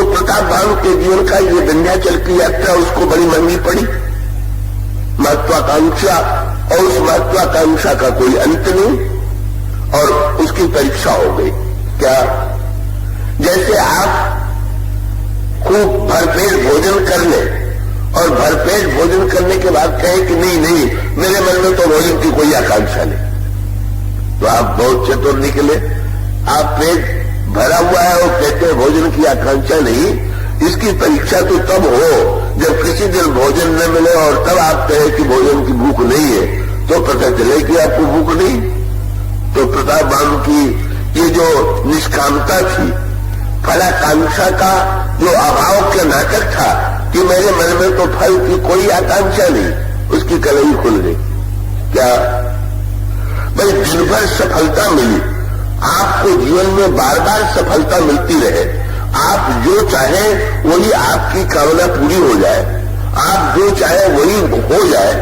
प्रताप भानु के जीवन का ये विंध्याचल की यात्रा उसको बड़ी महंगी पड़ी। महत्वाकांक्षा, और उस महत्वाकांक्षा का कोई अंत नहीं, और उसकी परीक्षा हो गई। क्या? जैसे आप खूब भरपेट भोजन कर ले और भरपेट भोजन करने के बाद कहें कि नहीं नहीं मेरे मन में तो भोजन की कोई आकांक्षा नहीं, तो आप बहुत चतुर निकले। आप पेट भरा हुआ है और कहते हैं भोजन की आकांक्षा नहीं। इसकी परीक्षा तो तब हो जब किसी दिन भोजन न मिले और तब आप कहें कि भोजन की भूख नहीं है, तो पता चले कि आपको भूख नहीं। तो प्रताप भानु की ये जो निष्कामता थी, फलाकांक्षा का जो अभाव का नाटक था कि मेरे मन में तो फल की कोई आकांक्षा नहीं, उसकी कलई खुल गई। क्या? भाई दिन भर सफलता मिली, आपको जीवन में बार बार सफलता मिलती रहे, आप जो चाहें वही आपकी कामना पूरी हो जाए, आप जो चाहें वही हो जाए,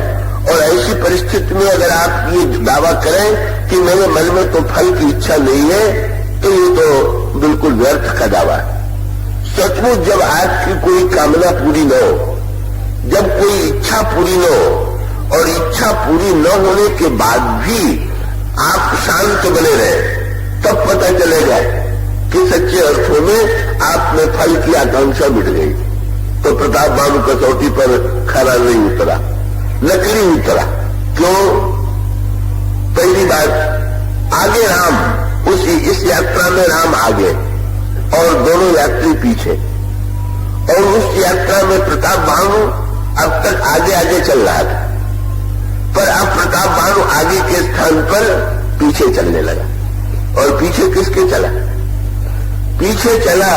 और ऐसी परिस्थिति में अगर आप ये दावा करें कि मेरे मन में तो फल की इच्छा नहीं है, तो ये तो बिल्कुल व्यर्थ का दावा है। सचमुच जब आपकी कोई कामना पूरी न हो, जब कोई इच्छा पूरी न हो और इच्छा पूरी न होने के बाद भी आप शांत बने रहे, तब पता चलेगा कि सच्चे अर्थों में आप में फल की आकांक्षा मिट गई। तो प्रताप भानु कसौटी पर खरा नहीं उतरा, नकली उतरा। क्यों? पहली बात, आगे राम, इस यात्रा में राम आगे और दोनों यात्री पीछे, और उस यात्रा में प्रताप भानु अब तक आगे आगे चल रहा था, पर अब प्रताप भानु आगे के स्थान पर पीछे चलने लगा। और पीछे किसके चला? पीछे चला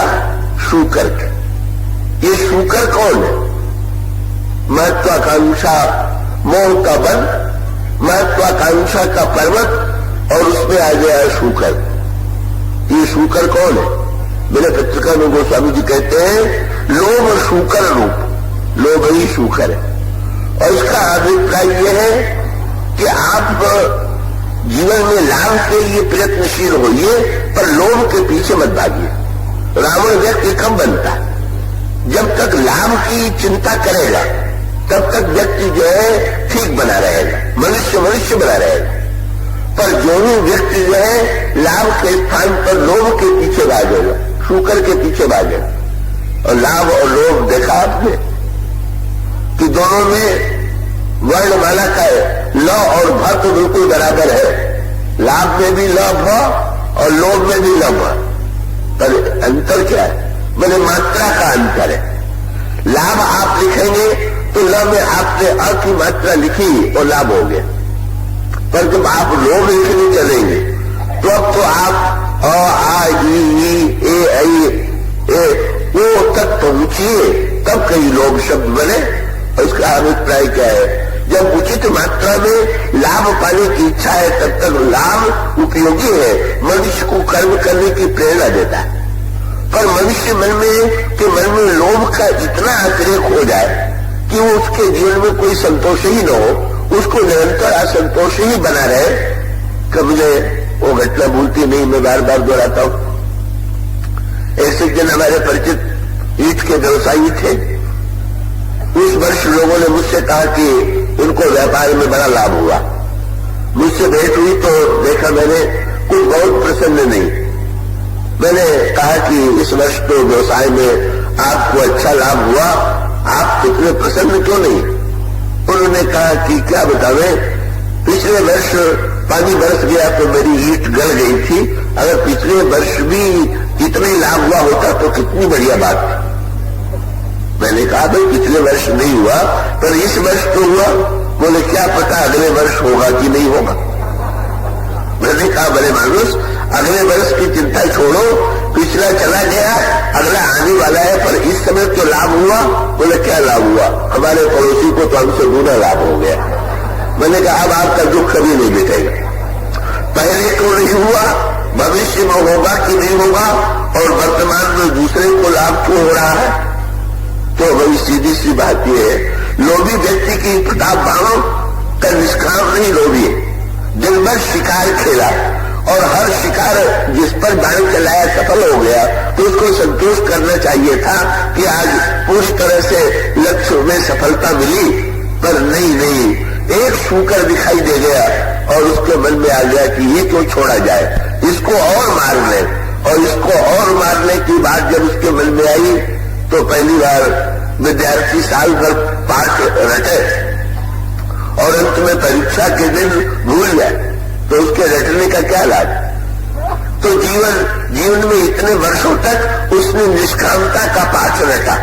शूकर के। ये शूकर कौन है? महत्वाकांक्षा मोह का बन, महत्वाकांक्षा का पर्वत, और उसमें आ गया शूकर। ये शूकर कौन है? मेरे पत्रिकानंद गोस्वामी जी कहते हैं लोभ शूकर रूप, लोभ ही शूकर है। और इसका अभिप्राय यह है कि आप जीवन में लाभ के लिए प्रयत्नशील होइए, पर लोभ के पीछे मत भागिए। रावण व्यक्ति कब बनता? जब तक लाभ की चिंता करेगा तब तक व्यक्ति जो है ठीक बना रहेगा, मनुष्य बना रहेगा। पर जो भी व्यक्ति जो है लाभ के स्थान पर लोभ के पीछे भागेगा, शूकर के पीछे भागेगा। और लाभ और लोभ देखा आपने कि दोनों में वर्णमाला का ल और भ तो बिल्कुल बराबर है। लाभ में भी ल भ और लोभ में भी ल भ, पर अंतर क्या है? मैंने मात्रा का अंतर है। लाभ आप लिखेंगे तो ल में आपने अ की मात्रा लिखी और लाभ हो गया, पर जब आप लोभ लिखने चलेंगे तो अब तो आप अ आ ई ए ऐ वो तक पहुंचिए, तब कई लोभ शब्द बने। और इसका अभिप्राय क्या है? जब उचित मात्रा में लाभ पाने की इच्छा है तब तक लाभ उपयोगी है, मनुष्य को कर्म करने की प्रेरणा देता है। पर मनुष्य मन में लोभ का इतना अतिरेक हो जाए कि वो उसके जीवन में कोई संतोष ही न हो, उसको निरंतर असंतोष ही बना रहे। कभी वो घटना भूलती नहीं, मैं बार बार दोहराता हूं। ऐसे दिन हमारे परिचित ईंट के व्यवसायी थे। उस वर्ष लोगों ने मुझसे कहा कि उनको व्यापार में बड़ा लाभ हुआ। मुझसे भेंट हुई तो देखा मैंने कुछ बहुत प्रसन्न नहीं। मैंने कहा कि इस वर्ष तो व्यवसाय में आपको अच्छा लाभ हुआ, आप इतने प्रसन्न क्यों नहीं? उन्होंने कहा कि क्या बतावे, पिछले वर्ष पानी बरस गया तो मेरी ईंट गल गई थी, अगर पिछले वर्ष भी इतना ही लाभ हुआ होता तो कितनी बढ़िया बात थी। मैंने कहा भाई पिछले वर्ष नहीं हुआ पर इस वर्ष तो हुआ। बोले क्या पता अगले वर्ष होगा कि नहीं होगा। मैंने कहा बड़े मानुस, अगले वर्ष की चिंता छोड़ो, पिछला चला गया, अगला आने वाला है, पर इस समय तो लाभ हुआ। बोले क्या लाभ हुआ? हमारे पड़ोसी को तो हमसे दूना लाभ हो गया। मैंने कहा अब आपका दुख कभी नहीं मिटेगा। पहले तो नहीं हुआ, भविष्य में होगा कि नहीं होगा, और वर्तमान में दूसरे को लाभ क्यों हो रहा है? तो वही सीधी सी बात यह है, लोभी व्यक्ति की प्रताप भानु का निष्काम नहीं लोभी है। दिन भर शिकार खेला और हर शिकार जिस पर बाण चलाया सफल हो गया तो उसको संतोष करना चाहिए था कि आज पूरी तरह से लक्ष्य में सफलता मिली, पर नहीं, एक शूकर दिखाई दे गया और उसके मन में आ गया कि ये क्यों छोड़ा जाए, इसको और मार ले। और इसको और मारने की बात जब उसके मन में आई तो पहली बार विद्यार्थी साल भर पाठ रटे और अंत में परीक्षा के दिन भूल जाए तो उसके रटने का क्या लाभ। तो जीवन में इतने वर्षों तक उसने निष्कामता का पाठ रटा।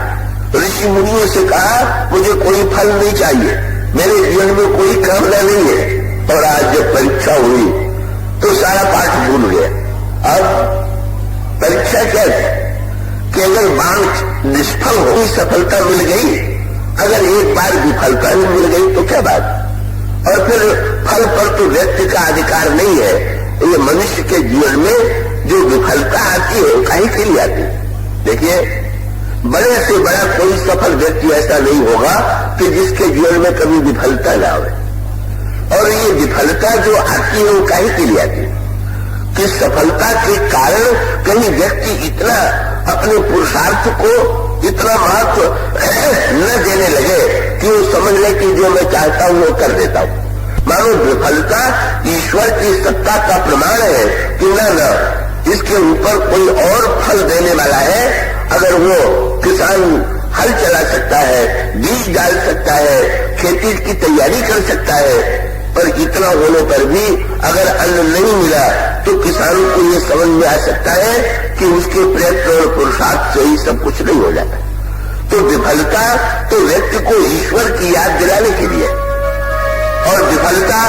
ऋषि मुनियों से कहा मुझे कोई फल नहीं चाहिए, मेरे जीवन में कोई कामना नहीं है। और आज जब परीक्षा हुई तो सारा पाठ भूल गया। अब परीक्षा क्या है कि अगर बाण निष्फल हो, सफलता मिल गई, अगर एक बार विफलता भी मिल गई तो क्या बात। और फिर फल पर तो व्यक्ति का अधिकार नहीं है। ये मनुष्य के जीवन में जो विफलता आती है काहे के लिए आती है। देखिए, बड़े से बड़ा कोई सफल व्यक्ति ऐसा नहीं होगा कि जिसके जीवन में कभी विफलता ना हो। और ये विफलता जो आती है वो काहे के लिए आती है कि सफलता के कारण कहीं व्यक्ति इतना अपने पुरुषार्थ को इतना महत्व न देने लगे कि वो समझ ले कि जो मैं चाहता हूं वो कर देता हूं। मानो विफलता ईश्वर की सत्ता का प्रमाण है कि न इसके ऊपर कोई और फल देने वाला है। अगर वो किसान हल चला सकता है, बीज डाल सकता है, खेती की तैयारी कर सकता है, पर इतना होने पर भी अगर अन्न नहीं मिला तो किसानों को ये समझ में आ सकता है कि उसके प्रयत्न और पुरुषार्थ से ही सब कुछ नहीं हो जाता। तो विफलता तो व्यक्ति को ईश्वर की याद दिलाने के लिए, और विफलता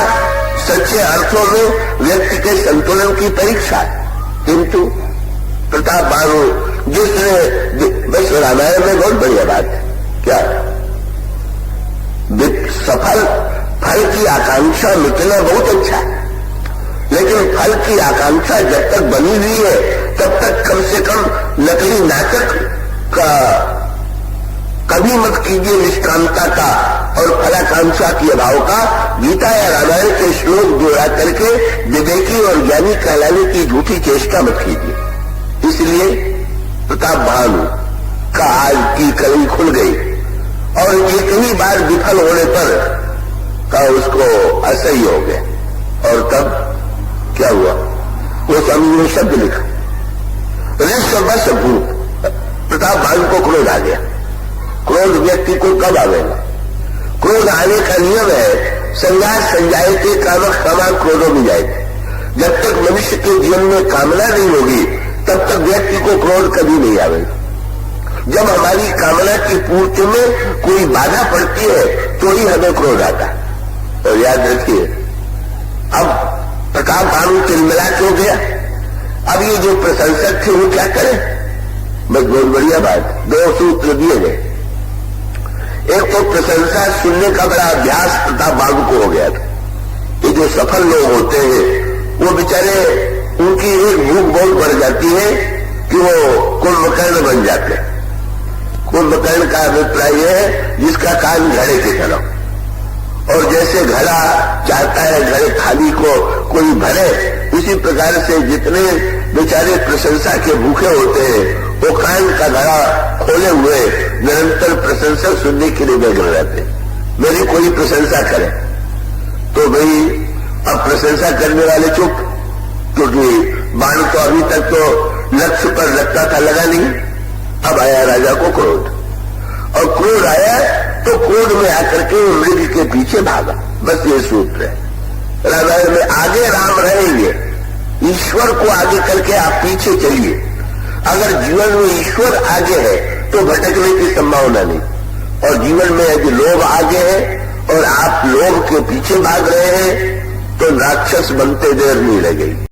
सच्चे अर्थों में व्यक्ति के संतुलन की परीक्षा है। किंतु प्रताप बाणु जिसने बस रामायण में बहुत बढ़िया बात है, क्या सफल फल की आकांक्षा मिटना बहुत अच्छा है, लेकिन फल की आकांक्षा जब तक बनी हुई है तब तक कम से कम नकली नाटक का कभी मत कीजिए, निष्कामता का और फलाकांक्षा के अभाव का गीता या रामायण के श्लोक जोड़ा करके विवेकी और ज्ञानी कहलाने की झूठी चेष्टा मत कीजिए। इसलिए प्रताप बाणु का आज की कली खुल गई और एक ही बार विफल होने पर का उसको असह्य हो गया। और तब क्या हुआ, वो स्वामी ने शब्द लिखा, ऋषभ भूत। प्रताप बाणु को क्रोध आ गया। क्रोध व्यक्ति को कब आवेगा? क्रोध आने का नियम है संज्ञा संजायते कामक कामा क्रोधो में जाएगा। जब तक मनुष्य के जीवन में कामना नहीं होगी तब तक व्यक्ति को क्रोध कभी नहीं आवेगा। जब हमारी कामना की पूर्ति में कोई बाधा पड़ती है तो ही हमें क्रोध आता है। और याद रखिए, अब प्रताप बाणु तिलमिला हो गया। अब ये जो प्रशंसक थे वो क्या करें? बस बहुत बढ़िया बात, दो सूत्र दिए गए। एक तो प्रशंसा सुनने का बड़ा अभ्यास प्रताप बाणु को हो गया था। ये जो सफल लोग होते हैं वो बेचारे, उनकी एक भूख बहुत बढ़ जाती है कि वो कुंभकर्ण बन जाते हैं। कुंभकर्ण का अभिप्राय है जिसका कान घड़े की तरह, और जैसे घड़ा चाहता है घड़े खाली को कोई भरे, इसी प्रकार से जितने बेचारे प्रशंसा के भूखे होते हैं वो कान का घड़ा खोले हुए निरंतर प्रशंसा सुनने के लिए बैठे रहते। मेरी कोई प्रशंसा करे तो भाई अब प्रशंसा करने वाले चुप, क्योंकि बाण तो अभी तक तो लक्ष्य पर रखता था, लगा नहीं। अब आया राजा को क्रोध, और क्रोध आया तो क्रोध में आकर के मृग के पीछे भागा। बस ये सूत्र है रामायण में। आगे राम रहेंगे, ईश्वर को आगे करके आप पीछे चलिए। अगर जीवन में ईश्वर आगे है तो भटकने की संभावना नहीं, और जीवन में यदि लोभ आगे है और आप लोभ के पीछे भाग रहे हैं तो राक्षस बनते देर नहीं लगेगी।